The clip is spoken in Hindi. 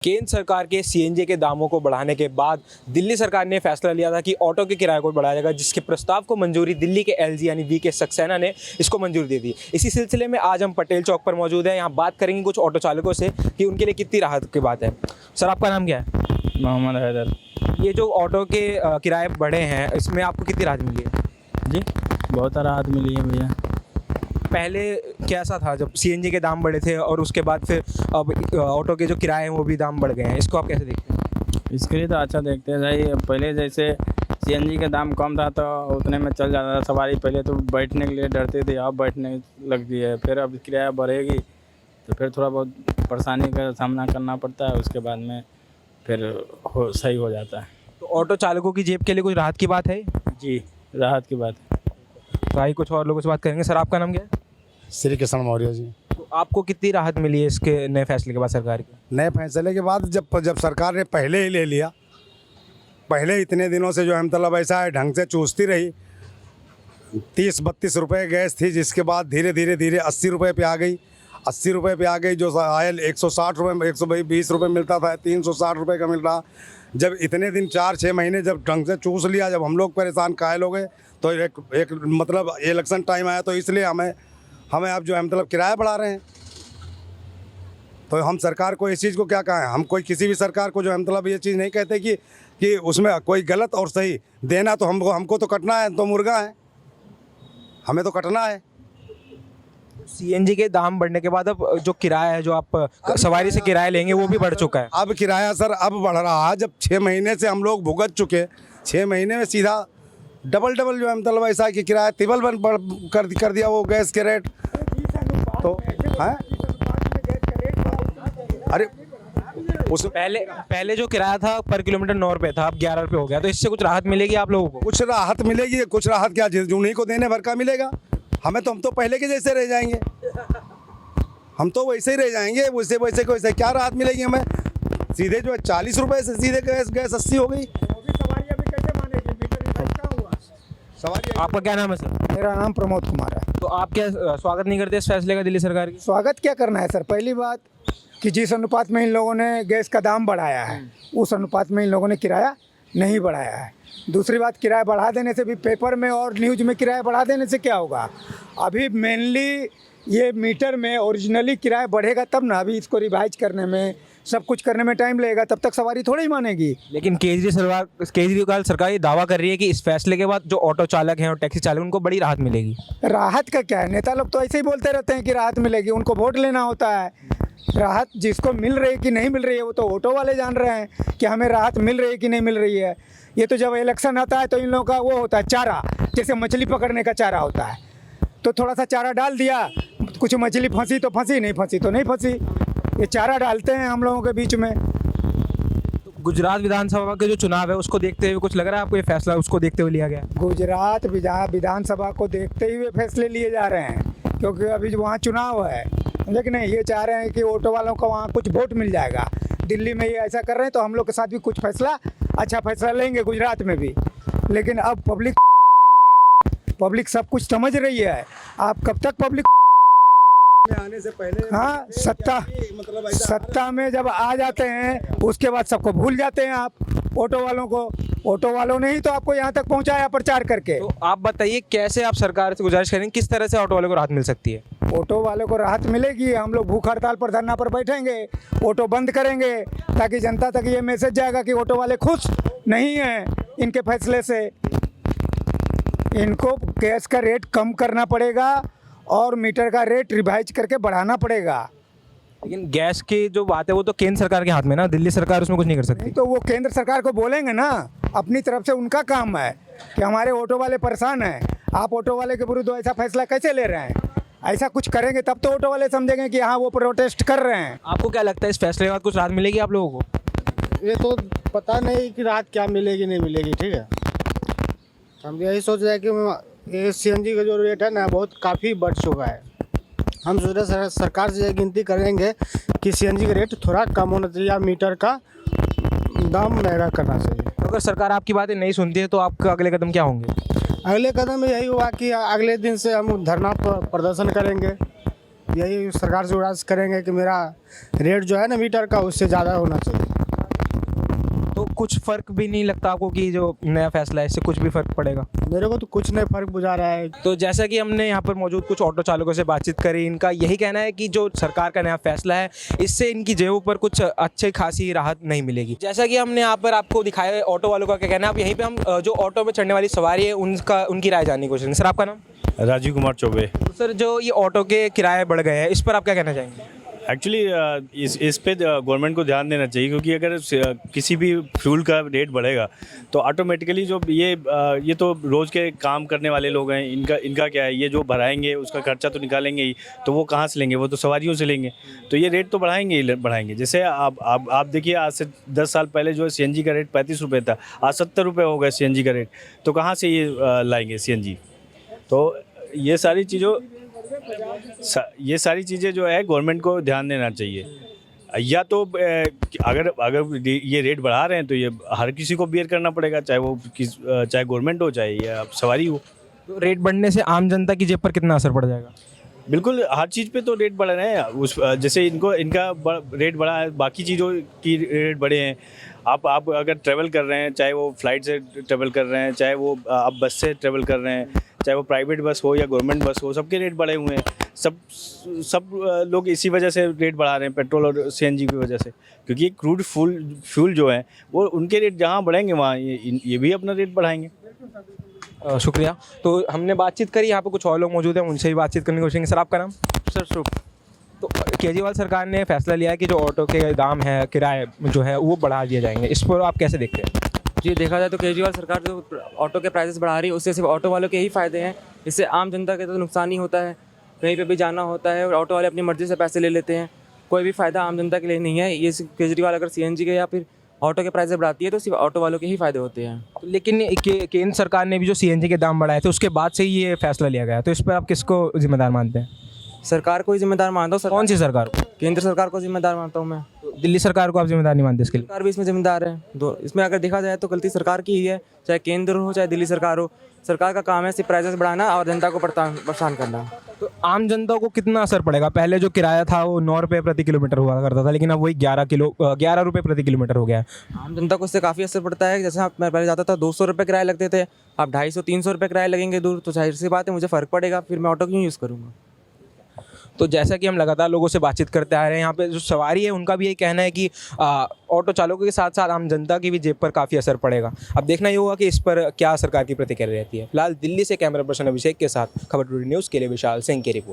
केंद्र सरकार के सीएनजी के दामों को बढ़ाने के बाद दिल्ली सरकार ने फैसला लिया था कि ऑटो के किराए को बढ़ाया जाएगा, जिसके प्रस्ताव को मंजूरी दिल्ली के एलजी यानी वी के सक्सेना ने इसको मंजूरी दे दी। इसी सिलसिले में आज हम पटेल चौक पर मौजूद हैं। यहाँ बात करेंगे कुछ ऑटो चालकों से कि उनके लिए कितनी राहत की बात है। सर, आपका नाम क्या है? मोहम्मद हैदर। ये जो ऑटो के किराए बढ़े हैं, इसमें आपको कितनी राहत मिली है? जी, बहुत राहत मिली है भैया। पहले कैसा था जब सीएनजी के दाम बढ़े थे और उसके बाद फिर अब ऑटो के जो किराए हैं वो भी दाम बढ़ गए हैं, इसको आप कैसे देखते हैं? इसके लिए तो अच्छा देखते हैं भाई। पहले जैसे सीएनजी का दाम कम था तो उतने में चल जाता था सवारी। पहले तो बैठने के लिए डरते थे, अब बैठने लगती है। फिर अब किराया बढ़ेगी तो फिर थोड़ा बहुत परेशानी का सामना करना पड़ता है, उसके बाद में फिर सही हो जाता है। तो ऑटो चालकों की जेब के लिए कुछ राहत की बात है? जी, राहत की बात है। तो आइए कुछ और लोगों से बात करेंगे। सर, आपका नाम क्या है? श्री कृष्ण मौर्य जी। तो आपको कितनी राहत मिली है इसके नए फैसले के बाद सरकार के? नए फैसले के बाद जब सरकार ने पहले ही ले लिया, पहले इतने दिनों से जो है मतलब ऐसा है ढंग से चूसती रही। 30-32 रुपये गैस थी, जिसके बाद धीरे धीरे 80 रुपये पे आ गई। 80 रुपये पे आ गई। जो आयल 160 रुपये 120 रुपये मिलता था, 360 रुपये का मिल रहा। जब इतने दिन 4-6 महीने जब ढंग से चूस लिया, जब हम लोग परेशान कायल हो गए, तो एक मतलब इलेक्शन टाइम आया तो इसलिए हमें अब जो है मतलब किराया बढ़ा रहे हैं। तो हम सरकार को इस चीज़ को क्या कहें? हम कोई किसी भी सरकार को जो है मतलब ये चीज़ नहीं कहते कि उसमें कोई गलत और सही देना। तो हमको तो कटना है, तो मुर्गा है, हमें तो कटना है। सीएनजी के दाम बढ़ने के बाद अब जो किराया है, जो आप सवारी से किराया लेंगे, वो भी बढ़ चुका है। अब किराया सर अब बढ़ रहा है। जब 6 महीने से हम लोग भुगत चुके, 6 महीने में सीधा डबल जो है मतलब ऐसा है कि किराया तिबल कर दिया वो गैस के रेट। तो है अरे उस पहले जो किराया था पर किलोमीटर 9 रुपये था, अब 11 रुपये हो गया। तो इससे कुछ राहत मिलेगी आप लोगों को? कुछ राहत मिलेगी। कुछ राहत क्या, उन्हीं को देने भर का मिलेगा। हम तो पहले के जैसे रह जाएंगे। हम तो वैसे ही रह जाएंगे, वैसे क्या राहत मिलेगी हमें? सीधे जो है 40 रुपये से सीधे गैस 80 हो गई। आपका क्या नाम है सर? मेरा नाम प्रमोद कुमार है। तो आप क्या स्वागत नहीं करते इस फैसले का दिल्ली सरकार की? स्वागत क्या करना है सर? पहली बात कि जिस अनुपात में इन लोगों ने गैस का दाम बढ़ाया है, उस अनुपात में इन लोगों ने किराया नहीं बढ़ाया है। दूसरी बात, किराया बढ़ा देने से भी पेपर में और न्यूज़ में किराया बढ़ा देने से क्या होगा? अभी मेनली ये मीटर में ओरिजिनली किराया बढ़ेगा तब ना। अभी इसको रिवाइज करने में, सब कुछ करने में टाइम लगेगा, तब तक सवारी थोड़ी ही मानेगी। लेकिन केजरीवाल सरकार ये दावा कर रही है कि इस फैसले के बाद जो ऑटो चालक हैं और टैक्सी चालक, उनको बड़ी राहत मिलेगी। राहत का क्या है? नेता लोग तो ऐसे ही बोलते रहते हैं कि राहत मिलेगी, उनको वोट लेना होता है। राहत जिसको मिल रही है कि नहीं मिल रही है, वो तो ऑटो वाले जान रहे हैं कि हमें राहत मिल रही है कि नहीं मिल रही है। ये तो जब इलेक्शन आता है तो इन लोगों का वो होता है चारा, जैसे मछली पकड़ने का चारा होता है। तो थोड़ा सा चारा डाल दिया, कुछ मछली फंसी तो फंसी, नहीं फंसी तो नहीं फंसी। ये चारा डालते हैं हम लोगों के बीच में। तो गुजरात विधानसभा के जो चुनाव है, उसको देखते हुए कुछ लग रहा है आपको ये फैसला उसको देखते हुए लिया गया? गुजरात विधानसभा को देखते हुए फैसले लिए जा रहे हैं, क्योंकि अभी वहाँ चुनाव है, लेकिन नहीं, ये चाह रहे हैं कि ऑटो वालों को वहाँ कुछ वोट मिल जाएगा। दिल्ली में ये ऐसा कर रहे हैं, तो हम लोग के साथ भी कुछ अच्छा फैसला लेंगे गुजरात में भी। लेकिन अब पब्लिक सब कुछ समझ रही है। आप कब तक पब्लिक आने से पहले हाँ, सत्ता में जब आ जाते हैं उसके बाद सबको भूल जाते हैं आप। ऑटो वालों ने ही तो आपको यहाँ तक पहुँचाया प्रचार करके। तो आप बताइए कैसे आप सरकार से गुजारिश करेंगे, किस तरह से ऑटो वाले को राहत मिल सकती है? ऑटो वालों को राहत मिलेगी। हम लोग भूख हड़ताल पर धरना पर बैठेंगे, ऑटो बंद करेंगे, ताकि जनता तक ये मैसेज जाएगा कि ऑटो वाले खुश नहीं हैं इनके फैसले से। इनको गैस का रेट कम करना पड़ेगा और मीटर का रेट रिवाइज करके बढ़ाना पड़ेगा। लेकिन गैस की जो बात है वो तो केंद्र सरकार के हाथ में ना, दिल्ली सरकार उसमें कुछ नहीं कर सकती। तो वो केंद्र सरकार को बोलेंगे ना, अपनी तरफ से उनका काम है कि हमारे ऑटो वाले परेशान हैं, आप ऑटो वाले के विरुद्ध ऐसा फैसला कैसे ले रहे हैं? ऐसा कुछ करेंगे तब तो ऑटो वाले समझेंगे कि हाँ वो प्रोटेस्ट कर रहे हैं। आपको क्या लगता है इस फैसले के बाद कुछ राहत मिलेगी आप लोगों को? ये तो पता नहीं कि राहत क्या मिलेगी नहीं मिलेगी। ठीक है, हम यही सोच रहे हैं कि ये सीएनजी का जो रेट है ना बहुत काफ़ी बढ़ चुका है। हम सोच रहे हैं सरकार से ये गिनती करेंगे कि सीएनजी का रेट थोड़ा कम होना चाहिए या मीटर का दाम महंगा करना चाहिए। अगर सरकार आपकी बातें नहीं सुनती है तो आपका अगले कदम क्या होंगे? अगले कदम यही हुआ कि अगले दिन से हम धरना प्रदर्शन करेंगे यही सरकार से गुजारिश करेंगे कि मेरा रेट जो है ना मीटर का उससे ज़्यादा होना चाहिए। तो कुछ फ़र्क भी नहीं लगता आपको कि जो नया फैसला है इससे कुछ भी फ़र्क पड़ेगा? मेरे को तो कुछ नहीं फ़र्क बुझा रहा है। तो जैसा कि हमने यहाँ पर मौजूद कुछ ऑटो चालकों से बातचीत करी, इनका यही कहना है कि जो सरकार का नया फैसला है इससे इनकी जेबों पर कुछ अच्छी खासी राहत नहीं मिलेगी। जैसा कि हमने यहाँ पर आपको दिखाया है ऑटो वालों का क्या कहना है। अब यहीं पे हम जो ऑटो में चढ़ने वाली सवारी है उनकी राय जानने की कोशिश करें। सर, आपका नाम? राजीव कुमार चौबे। तो सर, जो ये ऑटो के किराए बढ़ गए हैं इस पर आप क्या कहना चाहेंगे? एक्चुअली इस पे गवर्नमेंट को ध्यान देना चाहिए, क्योंकि अगर किसी भी फ्यूल का रेट बढ़ेगा तो ऑटोमेटिकली जो ये तो रोज़ के काम करने वाले लोग हैं, इनका क्या है, ये जो भराएंगे उसका खर्चा तो निकालेंगे ही, तो वो कहाँ से लेंगे? वो तो सवारियों से लेंगे। तो ये रेट तो बढ़ाएंगे ही बढ़ाएंगे। जैसे आप देखिए, आज से 10 साल पहले जो सीएनजी का रेट 35 रुपये था, आज 70 रुपये हो गया सीएनजी का रेट। तो कहाँ से ये लाएंगे सीएनजी? तो ये सारी चीज़ें जो है गवर्नमेंट को ध्यान देना चाहिए। या तो अगर ये रेट बढ़ा रहे हैं तो ये हर किसी को बियर करना पड़ेगा, चाहे गवर्नमेंट हो चाहे या सवारी हो। तो रेट बढ़ने से आम जनता की जेब पर कितना असर पड़ जाएगा? बिल्कुल, हर चीज़ पे तो रेट बढ़ रहे हैं। जैसे इनका रेट बढ़ा है, बाकी चीज़ों की रेट बढ़े हैं। आप अगर ट्रैवल कर रहे हैं, चाहे वो फ्लाइट से ट्रैवल कर रहे हैं, चाहे वो आप बस से ट्रैवल कर रहे हैं, चाहे वो प्राइवेट बस हो या गवर्नमेंट बस हो, सबके रेट बढ़े हुए हैं। सब लोग इसी वजह से रेट बढ़ा रहे हैं, पेट्रोल और सीएनजी की वजह से, क्योंकि क्रूड फ्यूल जो है वो उनके रेट जहाँ बढ़ेंगे वहाँ ये भी अपना रेट बढ़ाएंगे। शुक्रिया। तो हमने बातचीत करी, यहाँ पे कुछ और लोग मौजूद हैं, उनसे भी बातचीत करने की कोशिश करेंगे। सर, आपका नाम? सर शुभ। तो केजरीवाल सरकार ने फैसला लिया है कि जो ऑटो के दाम है, किराए जो है वो बढ़ा दिए जाएंगे, इस पर आप कैसे देखते हैं? जी, देखा जाए तो केजरीवाल सरकार जो ऑटो के प्राइसेस बढ़ा रही है उससे सिर्फ ऑटो वालों के ही फ़ायदे हैं। इससे आम जनता के तो नुकसान ही होता है। कहीं पे भी जाना होता है और ऑटो वाले अपनी मर्ज़ी से पैसे ले लेते हैं, कोई भी फ़ायदा आम जनता के लिए नहीं है। ये केजरीवाल अगर सीएनजी के या फिर ऑटो के प्राइसेस बढ़ाती है तो सिर्फ ऑटो वालों के ही फ़ायदे होते हैं। तो लेकिन केंद्र सरकार ने भी जो सीएनजी के दाम बढ़ाए थे उसके बाद से ही ये फैसला लिया गया, तो इस पर आप किसको जिम्मेदार मानते हैं? सरकार को ही जिम्मेदार मानता हूँ। कौन सी सरकार को? केंद्र सरकार को जिम्मेदार मानता हूँ मैं। दिल्ली सरकार को आप जिम्मेदार नहीं मानते इसके लिए? सरकार भी इसमें जिम्मेदार है। इसमें अगर देखा जाए तो गलती सरकार की ही है, चाहे केंद्र हो चाहे दिल्ली सरकार हो। सरकार का काम है सिर्फ प्राइसेस बढ़ाना और जनता को परेशान करना। तो आम जनता को कितना असर पड़ेगा? पहले जो किराया था वो 9 रुपये प्रति किलोमीटर हुआ करता था, लेकिन अब वही 11 रुपये प्रति किलोमीटर हो गया है। आम जनता को इससे काफ़ी असर पड़ता है। जैसे मैं पहले जाता था 200 रुपये किराया लगते थे, अब 250-300 रुपये किराया लगेंगे दूर, तो जाहिर सी बात है मुझे फ़र्क पड़ेगा, फिर मैं ऑटो क्यों यूज़ करूँगा। तो जैसा कि हम लगातार लोगों से बातचीत करते आ रहे हैं, यहाँ पे जो सवारी है उनका भी यही कहना है कि ऑटो चालकों के साथ साथ आम जनता की भी जेब पर काफ़ी असर पड़ेगा। अब देखना ये होगा कि इस पर क्या सरकार की प्रतिक्रिया रहती है। फिलहाल दिल्ली से कैमरा पर्सन अभिषेक के साथ खबर टुडे न्यूज़ के लिए विशाल सिंह की रिपोर्ट।